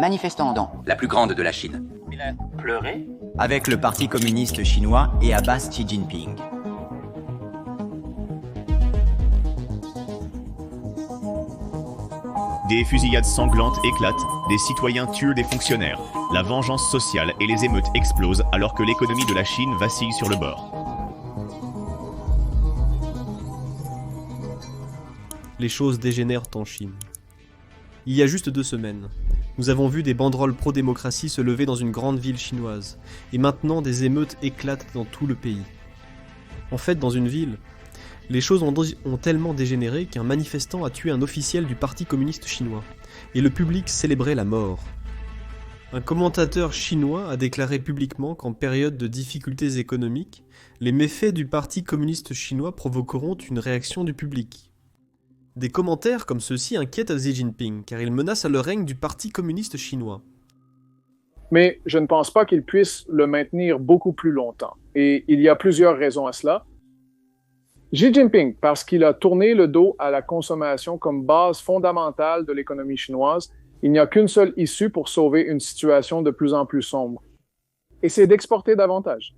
manifestant dans la plus grande de la Chine. Il a pleuré. Avec le Parti communiste chinois et Abbas Xi Jinping. Des fusillades sanglantes éclatent, des citoyens tuent des fonctionnaires. La vengeance sociale et les émeutes explosent alors que l'économie de la Chine vacille sur le bord. Les choses dégénèrent en Chine. Il y a juste 2 semaines, nous avons vu des banderoles pro-démocratie se lever dans une grande ville chinoise, et maintenant des émeutes éclatent dans tout le pays. En fait, dans une ville, les choses ont tellement dégénéré qu'un manifestant a tué un officiel du Parti communiste chinois, et le public célébrait la mort. Un commentateur chinois a déclaré publiquement qu'en période de difficultés économiques, les méfaits du Parti communiste chinois provoqueront une réaction du public. Des commentaires comme ceux-ci inquiètent Xi Jinping, car ils menacent le règne du Parti communiste chinois. Mais je ne pense pas qu'il puisse le maintenir beaucoup plus longtemps. Et il y a plusieurs raisons à cela. Xi Jinping, parce qu'il a tourné le dos à la consommation comme base fondamentale de l'économie chinoise, il n'y a qu'une seule issue pour sauver une situation de plus en plus sombre. Et c'est d'exporter davantage.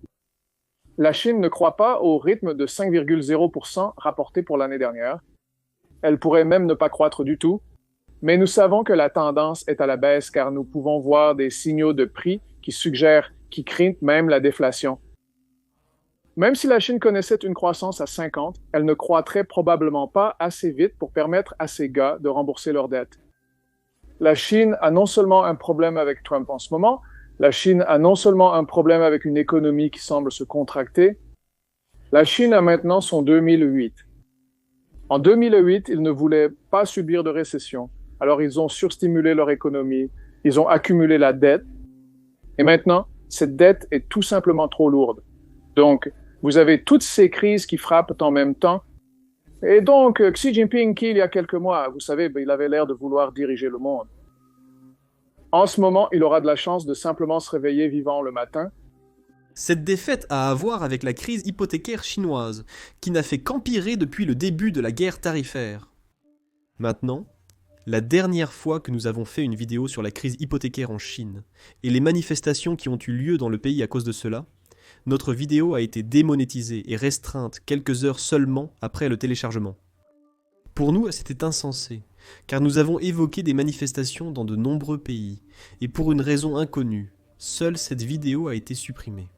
La Chine ne croît pas au rythme de 5,0% rapporté pour l'année dernière. Elle pourrait même ne pas croître du tout, mais nous savons que la tendance est à la baisse car nous pouvons voir des signaux de prix qui craignent même la déflation. Même si la Chine connaissait une croissance à 50, elle ne croîtrait probablement pas assez vite pour permettre à ses gars de rembourser leurs dettes. La Chine a non seulement un problème avec Trump en ce moment, la Chine a non seulement un problème avec une économie qui semble se contracter, la Chine a maintenant son 2008. En 2008, ils ne voulaient pas subir de récession. Alors, ils ont surstimulé leur économie, ils ont accumulé la dette. Et maintenant, cette dette est tout simplement trop lourde. Donc, vous avez toutes ces crises qui frappent en même temps. Et donc, Xi Jinping, qui il y a quelques mois, vous savez, il avait l'air de vouloir diriger le monde. En ce moment, il aura de la chance de simplement se réveiller vivant le matin. Cette défaite a à voir avec la crise hypothécaire chinoise, qui n'a fait qu'empirer depuis le début de la guerre tarifaire. Maintenant, la dernière fois que nous avons fait une vidéo sur la crise hypothécaire en Chine, et les manifestations qui ont eu lieu dans le pays à cause de cela, notre vidéo a été démonétisée et restreinte quelques heures seulement après le téléchargement. Pour nous, c'était insensé, car nous avons évoqué des manifestations dans de nombreux pays, et pour une raison inconnue, seule cette vidéo a été supprimée.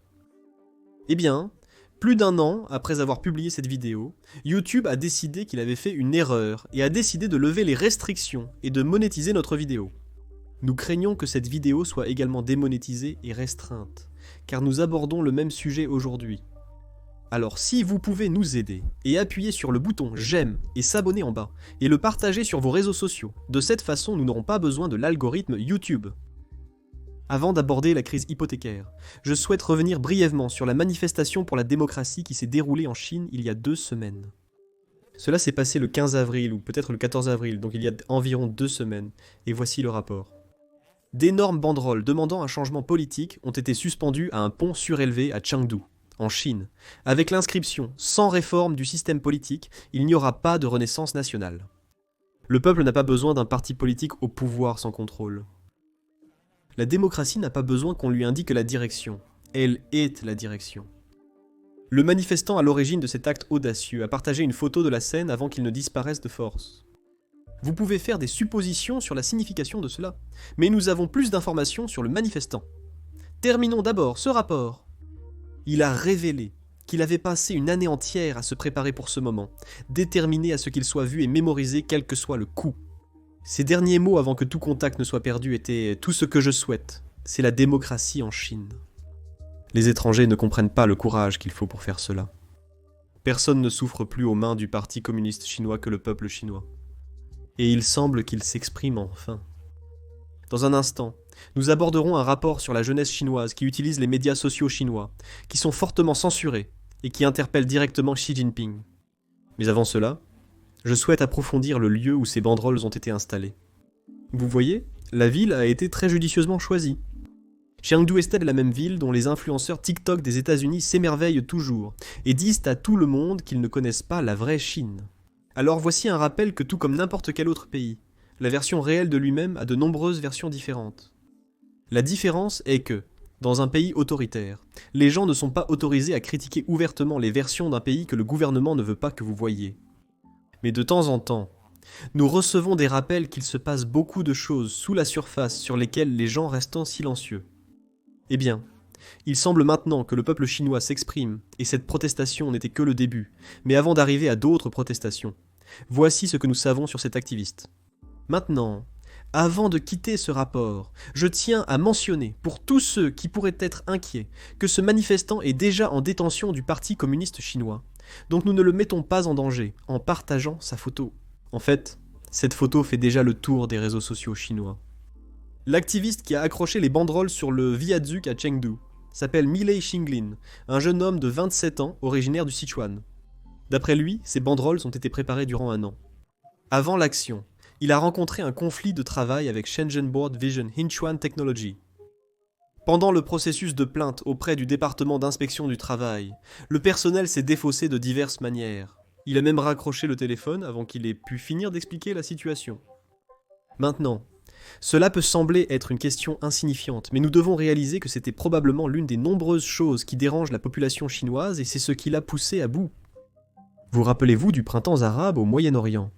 Eh bien, plus d'1 an après avoir publié cette vidéo, YouTube a décidé qu'il avait fait une erreur et a décidé de lever les restrictions et de monétiser notre vidéo. Nous craignons que cette vidéo soit également démonétisée et restreinte, car nous abordons le même sujet aujourd'hui. Alors si vous pouvez nous aider et appuyer sur le bouton j'aime et s'abonner en bas et le partager sur vos réseaux sociaux, de cette façon nous n'aurons pas besoin de l'algorithme YouTube. Avant d'aborder la crise hypothécaire, je souhaite revenir brièvement sur la manifestation pour la démocratie qui s'est déroulée en Chine il y a 2 semaines. Cela s'est passé le 15 avril ou peut-être le 14 avril, donc il y a environ 2 semaines, et voici le rapport. D'énormes banderoles demandant un changement politique ont été suspendues à un pont surélevé à Chengdu, en Chine, avec l'inscription « Sans réforme du système politique, il n'y aura pas de renaissance nationale ». Le peuple n'a pas besoin d'un parti politique au pouvoir sans contrôle. La démocratie n'a pas besoin qu'on lui indique la direction. Elle est la direction. Le manifestant à l'origine de cet acte audacieux a partagé une photo de la scène avant qu'il ne disparaisse de force. Vous pouvez faire des suppositions sur la signification de cela, mais nous avons plus d'informations sur le manifestant. Terminons d'abord ce rapport. Il a révélé qu'il avait passé une année entière à se préparer pour ce moment, déterminé à ce qu'il soit vu et mémorisé quel que soit le coût. Ses derniers mots avant que tout contact ne soit perdu étaient « Tout ce que je souhaite, c'est la démocratie en Chine ». Les étrangers ne comprennent pas le courage qu'il faut pour faire cela. Personne ne souffre plus aux mains du Parti communiste chinois que le peuple chinois. Et il semble qu'il s'exprime enfin. Dans un instant, nous aborderons un rapport sur la jeunesse chinoise qui utilise les médias sociaux chinois, qui sont fortement censurés et qui interpellent directement Xi Jinping. Mais avant cela, je souhaite approfondir le lieu où ces banderoles ont été installées. Vous voyez, la ville a été très judicieusement choisie. Chengdu est la même ville dont les influenceurs TikTok des États-Unis s'émerveillent toujours et disent à tout le monde qu'ils ne connaissent pas la vraie Chine. Alors voici un rappel que tout comme n'importe quel autre pays, la version réelle de lui-même a de nombreuses versions différentes. La différence est que, dans un pays autoritaire, les gens ne sont pas autorisés à critiquer ouvertement les versions d'un pays que le gouvernement ne veut pas que vous voyiez. Mais de temps en temps, nous recevons des rappels qu'il se passe beaucoup de choses sous la surface sur lesquelles les gens restent silencieux. Eh bien, il semble maintenant que le peuple chinois s'exprime, et cette protestation n'était que le début, mais avant d'arriver à d'autres protestations. Voici ce que nous savons sur cet activiste. Maintenant, avant de quitter ce rapport, je tiens à mentionner, pour tous ceux qui pourraient être inquiets, que ce manifestant est déjà en détention du Parti communiste chinois. Donc nous ne le mettons pas en danger en partageant sa photo. En fait, cette photo fait déjà le tour des réseaux sociaux chinois. L'activiste qui a accroché les banderoles sur le viaduc à Chengdu s'appelle Milei Xinglin, un jeune homme de 27 ans originaire du Sichuan. D'après lui, ces banderoles ont été préparées durant un an. Avant l'action, il a rencontré un conflit de travail avec Shenzhen Board Vision Hinchuan Technology. Pendant le processus de plainte auprès du département d'inspection du travail, le personnel s'est défaussé de diverses manières. Il a même raccroché le téléphone avant qu'il ait pu finir d'expliquer la situation. Maintenant, cela peut sembler être une question insignifiante, mais nous devons réaliser que c'était probablement l'une des nombreuses choses qui dérangent la population chinoise et c'est ce qui l'a poussé à bout. Vous rappelez-vous du printemps arabe au Moyen-Orient ?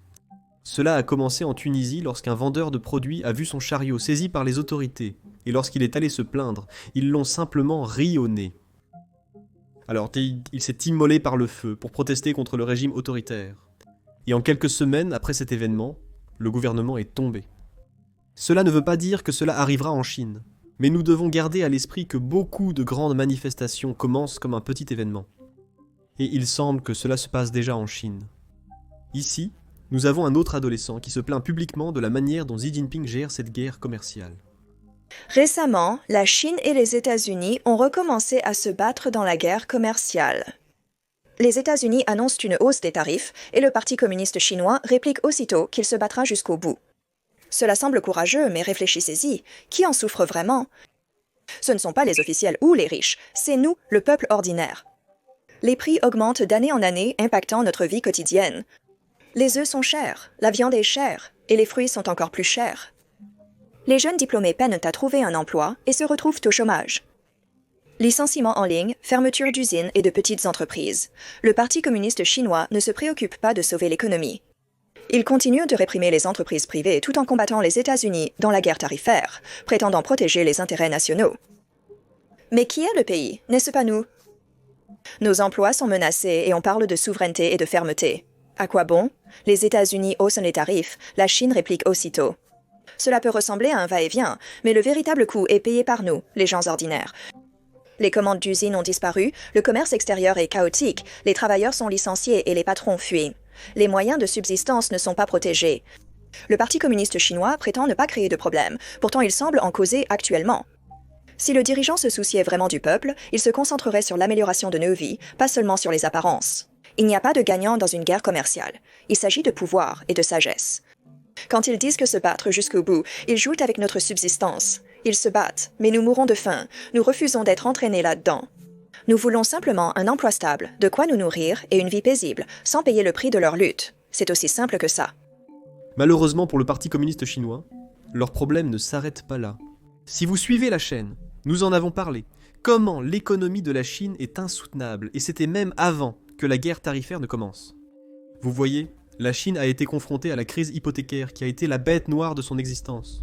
Cela a commencé en Tunisie lorsqu'un vendeur de produits a vu son chariot saisi par les autorités, et lorsqu'il est allé se plaindre, ils l'ont simplement ri au nez. Alors il s'est immolé par le feu pour protester contre le régime autoritaire. Et en quelques semaines après cet événement, le gouvernement est tombé. Cela ne veut pas dire que cela arrivera en Chine, mais nous devons garder à l'esprit que beaucoup de grandes manifestations commencent comme un petit événement. Et il semble que cela se passe déjà en Chine. Ici, nous avons un autre adolescent qui se plaint publiquement de la manière dont Xi Jinping gère cette guerre commerciale. Récemment, la Chine et les États-Unis ont recommencé à se battre dans la guerre commerciale. Les États-Unis annoncent une hausse des tarifs et le Parti communiste chinois réplique aussitôt qu'il se battra jusqu'au bout. Cela semble courageux, mais réfléchissez-y, qui en souffre vraiment ? Ce ne sont pas les officiels ou les riches, c'est nous, le peuple ordinaire. Les prix augmentent d'année en année, impactant notre vie quotidienne. Les œufs sont chers, la viande est chère, et les fruits sont encore plus chers. Les jeunes diplômés peinent à trouver un emploi et se retrouvent au chômage. Licenciements en ligne, fermeture d'usines et de petites entreprises. Le Parti communiste chinois ne se préoccupe pas de sauver l'économie. Il continue de réprimer les entreprises privées tout en combattant les États-Unis dans la guerre tarifaire, prétendant protéger les intérêts nationaux. Mais qui est le pays, n'est-ce pas nous ? Nos emplois sont menacés et on parle de souveraineté et de fermeté. À quoi bon ? Les États-Unis haussent les tarifs, la Chine réplique aussitôt. Cela peut ressembler à un va-et-vient, mais le véritable coût est payé par nous, les gens ordinaires. Les commandes d'usines ont disparu, le commerce extérieur est chaotique, les travailleurs sont licenciés et les patrons fuient. Les moyens de subsistance ne sont pas protégés. Le Parti communiste chinois prétend ne pas créer de problème, pourtant il semble en causer actuellement. Si le dirigeant se souciait vraiment du peuple, il se concentrerait sur l'amélioration de nos vies, pas seulement sur les apparences. Il n'y a pas de gagnant dans une guerre commerciale. Il s'agit de pouvoir et de sagesse. Quand ils disent que se battre jusqu'au bout, ils jouent avec notre subsistance. Ils se battent, mais nous mourrons de faim. Nous refusons d'être entraînés là-dedans. Nous voulons simplement un emploi stable, de quoi nous nourrir et une vie paisible, sans payer le prix de leur lutte. C'est aussi simple que ça. Malheureusement pour le Parti communiste chinois, leur problème ne s'arrête pas là. Si vous suivez la chaîne, nous en avons parlé. Comment l'économie de la Chine est insoutenable, et c'était même avant que la guerre tarifaire ne commence. Vous voyez, la Chine a été confrontée à la crise hypothécaire qui a été la bête noire de son existence.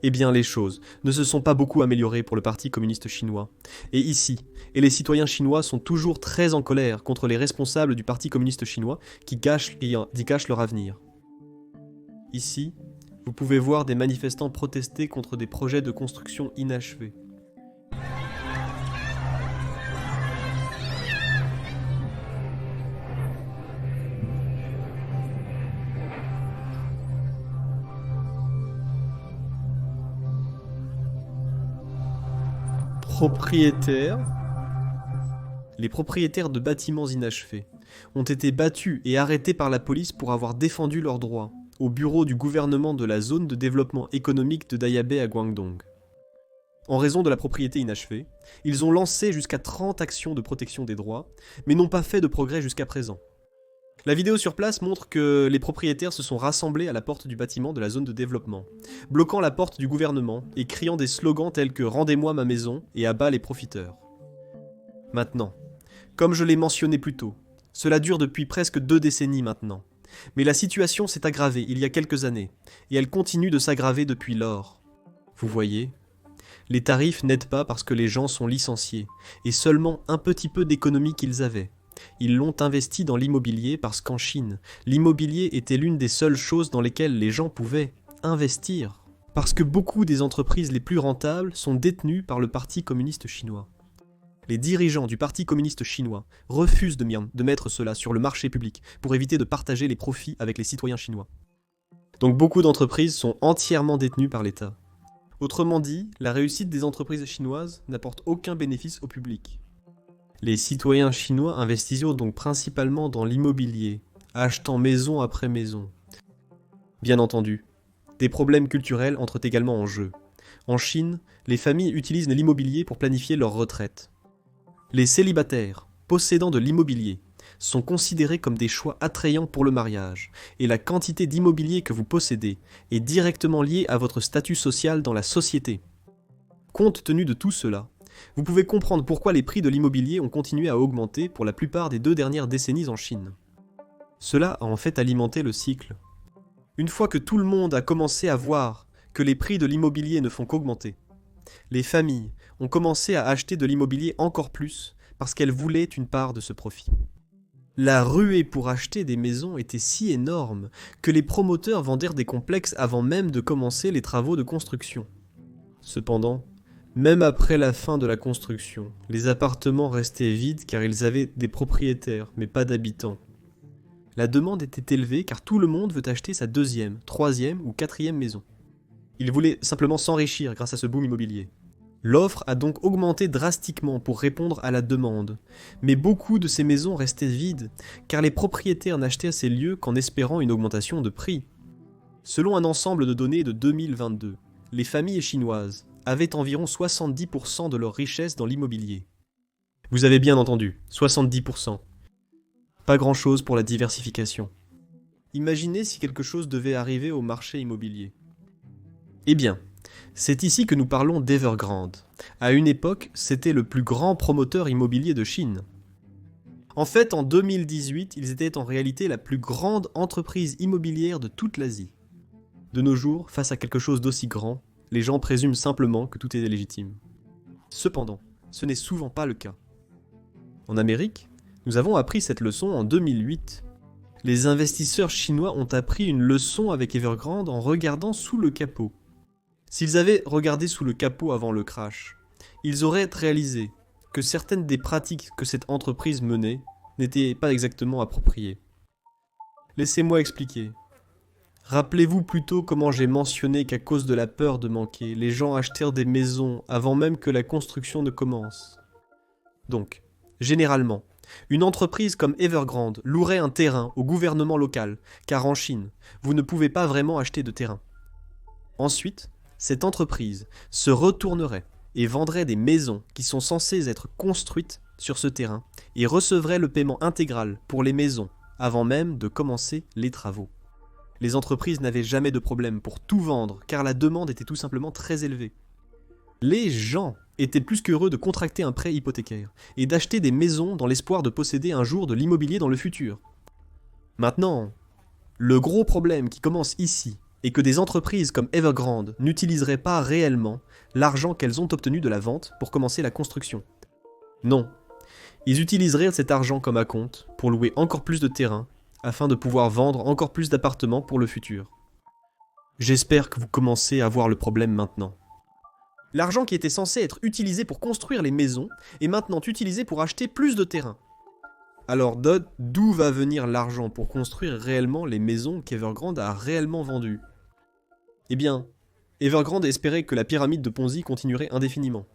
Eh bien, les choses ne se sont pas beaucoup améliorées pour le Parti communiste chinois. Et ici, les citoyens chinois sont toujours très en colère contre les responsables du Parti communiste chinois qui cachent leur avenir. Ici, vous pouvez voir des manifestants protester contre des projets de construction inachevés. Les propriétaires de bâtiments inachevés ont été battus et arrêtés par la police pour avoir défendu leurs droits au bureau du gouvernement de la zone de développement économique de Dayabei à Guangdong. En raison de la propriété inachevée, ils ont lancé jusqu'à 30 actions de protection des droits, mais n'ont pas fait de progrès jusqu'à présent. La vidéo sur place montre que les propriétaires se sont rassemblés à la porte du bâtiment de la zone de développement, bloquant la porte du gouvernement et criant des slogans tels que « Rendez-moi ma maison » et « À bas les profiteurs ». Maintenant, comme je l'ai mentionné plus tôt, cela dure depuis presque 2 décennies maintenant. Mais la situation s'est aggravée il y a quelques années, et elle continue de s'aggraver depuis lors. Vous voyez, les tarifs n'aident pas parce que les gens sont licenciés, et seulement un petit peu d'économie qu'ils avaient. Ils l'ont investi dans l'immobilier parce qu'en Chine, l'immobilier était l'une des seules choses dans lesquelles les gens pouvaient investir. Parce que beaucoup des entreprises les plus rentables sont détenues par le Parti communiste chinois. Les dirigeants du Parti communiste chinois refusent de mettre cela sur le marché public pour éviter de partager les profits avec les citoyens chinois. Donc beaucoup d'entreprises sont entièrement détenues par l'État. Autrement dit, la réussite des entreprises chinoises n'apporte aucun bénéfice au public. Les citoyens chinois investissaient donc principalement dans l'immobilier, achetant maison après maison. Bien entendu, des problèmes culturels entrent également en jeu. En Chine, les familles utilisent l'immobilier pour planifier leur retraite. Les célibataires, possédant de l'immobilier, sont considérés comme des choix attrayants pour le mariage, et la quantité d'immobilier que vous possédez est directement liée à votre statut social dans la société. Compte tenu de tout cela, vous pouvez comprendre pourquoi les prix de l'immobilier ont continué à augmenter pour la plupart des 2 dernières décennies en Chine. Cela a en fait alimenté le cycle. Une fois que tout le monde a commencé à voir que les prix de l'immobilier ne font qu'augmenter, les familles ont commencé à acheter de l'immobilier encore plus parce qu'elles voulaient une part de ce profit. La ruée pour acheter des maisons était si énorme que les promoteurs vendèrent des complexes avant même de commencer les travaux de construction. Cependant, même après la fin de la construction, les appartements restaient vides car ils avaient des propriétaires, mais pas d'habitants. La demande était élevée car tout le monde veut acheter sa 2e, 3e ou 4e maison. Ils voulaient simplement s'enrichir grâce à ce boom immobilier. L'offre a donc augmenté drastiquement pour répondre à la demande, mais beaucoup de ces maisons restaient vides, car les propriétaires n'achetaient ces lieux qu'en espérant une augmentation de prix. Selon un ensemble de données de 2022, les familles chinoises avaient environ 70% de leur richesse dans l'immobilier. Vous avez bien entendu, 70%. Pas grand-chose pour la diversification. Imaginez si quelque chose devait arriver au marché immobilier. Eh bien, c'est ici que nous parlons d'Evergrande. À une époque, c'était le plus grand promoteur immobilier de Chine. En fait, en 2018, ils étaient en réalité la plus grande entreprise immobilière de toute l'Asie. De nos jours, face à quelque chose d'aussi grand, les gens présument simplement que tout est légitime. Cependant, ce n'est souvent pas le cas. En Amérique, nous avons appris cette leçon en 2008. Les investisseurs chinois ont appris une leçon avec Evergrande en regardant sous le capot. S'ils avaient regardé sous le capot avant le crash, ils auraient réalisé que certaines des pratiques que cette entreprise menait n'étaient pas exactement appropriées. Laissez-moi expliquer. Rappelez-vous plutôt comment j'ai mentionné qu'à cause de la peur de manquer, les gens achetèrent des maisons avant même que la construction ne commence. Donc, généralement, une entreprise comme Evergrande louerait un terrain au gouvernement local, car en Chine, vous ne pouvez pas vraiment acheter de terrain. Ensuite, cette entreprise se retournerait et vendrait des maisons qui sont censées être construites sur ce terrain et recevrait le paiement intégral pour les maisons avant même de commencer les travaux. Les entreprises n'avaient jamais de problème pour tout vendre car la demande était tout simplement très élevée. Les gens étaient plus qu'heureux de contracter un prêt hypothécaire et d'acheter des maisons dans l'espoir de posséder un jour de l'immobilier dans le futur. Maintenant, le gros problème qui commence ici est que des entreprises comme Evergrande n'utiliseraient pas réellement l'argent qu'elles ont obtenu de la vente pour commencer la construction. Non, ils utiliseraient cet argent comme acompte pour louer encore plus de terrain afin de pouvoir vendre encore plus d'appartements pour le futur. J'espère que vous commencez à voir le problème maintenant. L'argent qui était censé être utilisé pour construire les maisons est maintenant utilisé pour acheter plus de terrain. Alors d'où va venir l'argent pour construire réellement les maisons qu'Evergrande a réellement vendues ? Eh bien, Evergrande espérait que la pyramide de Ponzi continuerait indéfiniment.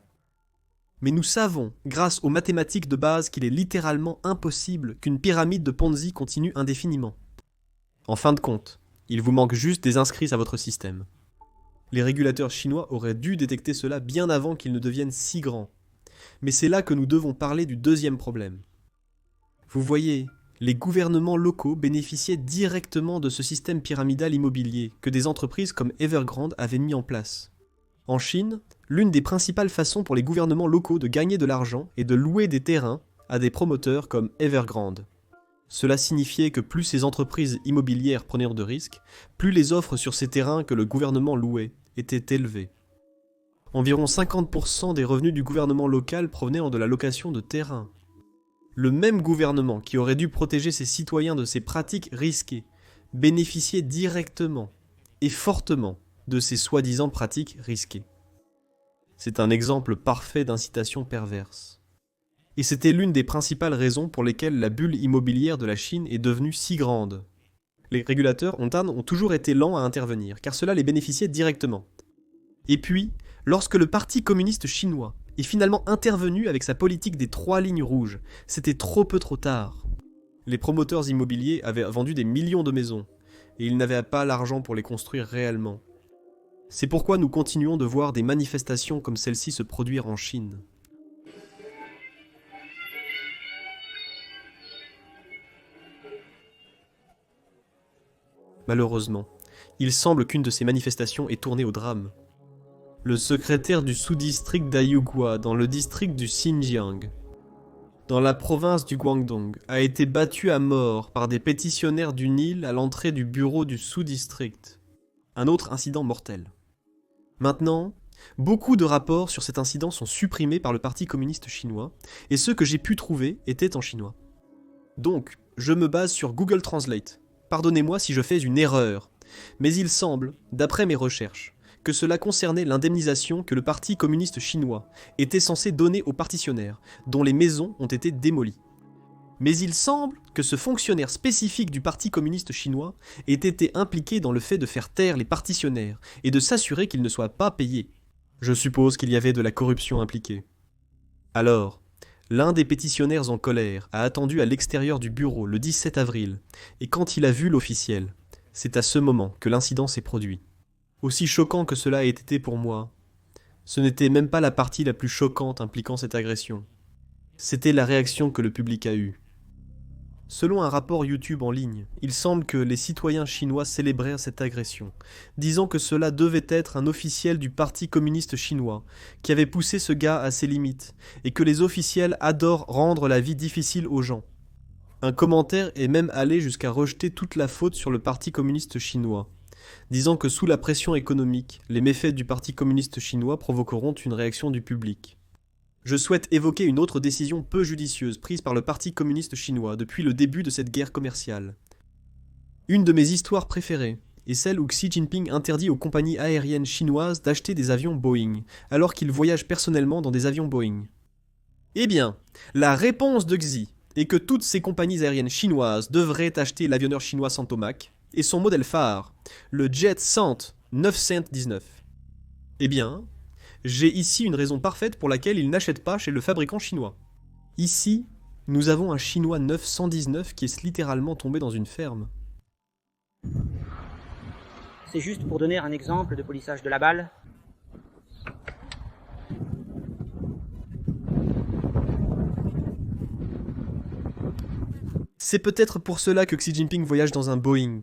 Mais nous savons, grâce aux mathématiques de base, qu'il est littéralement impossible qu'une pyramide de Ponzi continue indéfiniment. En fin de compte, il vous manque juste des inscrits à votre système. Les régulateurs chinois auraient dû détecter cela bien avant qu'il ne devienne si grand. Mais c'est là que nous devons parler du deuxième problème. Vous voyez, Les gouvernements locaux bénéficiaient directement de ce système pyramidal immobilier que des entreprises comme Evergrande avaient mis en place. En Chine, l'une des principales façons pour les gouvernements locaux de gagner de l'argent est de louer des terrains à des promoteurs comme Evergrande. Cela signifiait que plus ces entreprises immobilières prenaient de risques, plus les offres sur ces terrains que le gouvernement louait étaient élevées. Environ 50% des revenus du gouvernement local provenaient de la location de terrains. Le même gouvernement qui aurait dû protéger ses citoyens de ces pratiques risquées bénéficiait directement et fortement de ces soi-disant pratiques risquées. C'est un exemple parfait d'incitation perverse. Et c'était l'une des principales raisons pour lesquelles la bulle immobilière de la Chine est devenue si grande. Les régulateurs ont toujours été lents à intervenir, car cela les bénéficiait directement. Et puis, lorsque le Parti communiste chinois est finalement intervenu avec sa politique des 3 lignes rouges, c'était trop tard. Les promoteurs immobiliers avaient vendu des millions de maisons, et ils n'avaient pas l'argent pour les construire réellement. C'est pourquoi nous continuons de voir des manifestations comme celle-ci se produire en Chine. Malheureusement, il semble qu'une de ces manifestations ait tourné au drame. Le secrétaire du sous-district d'Ayugua, dans le district du Xinjiang, dans la province du Guangdong, a été battu à mort par des pétitionnaires du Nil à l'entrée du bureau du sous-district. Un autre incident mortel. Maintenant, beaucoup de rapports sur cet incident sont supprimés par le Parti communiste chinois, et ceux que j'ai pu trouver étaient en chinois. Donc, je me base sur Google Translate. Pardonnez-moi si je fais une erreur, mais il semble, d'après mes recherches, que cela concernait l'indemnisation que le Parti communiste chinois était censé donner aux partitionnaires, dont les maisons ont été démolies. Mais il semble que ce fonctionnaire spécifique du Parti communiste chinois ait été impliqué dans le fait de faire taire les partitionnaires et de s'assurer qu'ils ne soient pas payés. Je suppose qu'il y avait de la corruption impliquée. Alors, l'un des pétitionnaires en colère a attendu à l'extérieur du bureau le 17 avril, et quand il a vu l'officiel, c'est à ce moment que l'incident s'est produit. Aussi choquant que cela ait été pour moi, ce n'était même pas la partie la plus choquante impliquant cette agression. C'était la réaction que le public a eue. Selon un rapport YouTube en ligne, il semble que les citoyens chinois célébrèrent cette agression, disant que cela devait être un officiel du Parti communiste chinois qui avait poussé ce gars à ses limites, et que les officiels adorent rendre la vie difficile aux gens. Un commentaire est même allé jusqu'à rejeter toute la faute sur le Parti communiste chinois, disant que sous la pression économique, les méfaits du Parti communiste chinois provoqueront une réaction du public. Je souhaite évoquer une autre décision peu judicieuse prise par le Parti communiste chinois depuis le début de cette guerre commerciale. Une de mes histoires préférées est celle où Xi Jinping interdit aux compagnies aériennes chinoises d'acheter des avions Boeing, alors qu'il voyage personnellement dans des avions Boeing. Eh bien, la réponse de Xi est que toutes ces compagnies aériennes chinoises devraient acheter l'avionneur chinois Santomac et son modèle phare, le Jet 100 919. Eh bien, j'ai ici une raison parfaite pour laquelle il n'achète pas chez le fabricant chinois. Ici, nous avons un chinois 919 qui est littéralement tombé dans une ferme. C'est juste pour donner un exemple de polissage de la balle. C'est peut-être pour cela que Xi Jinping voyage dans un Boeing,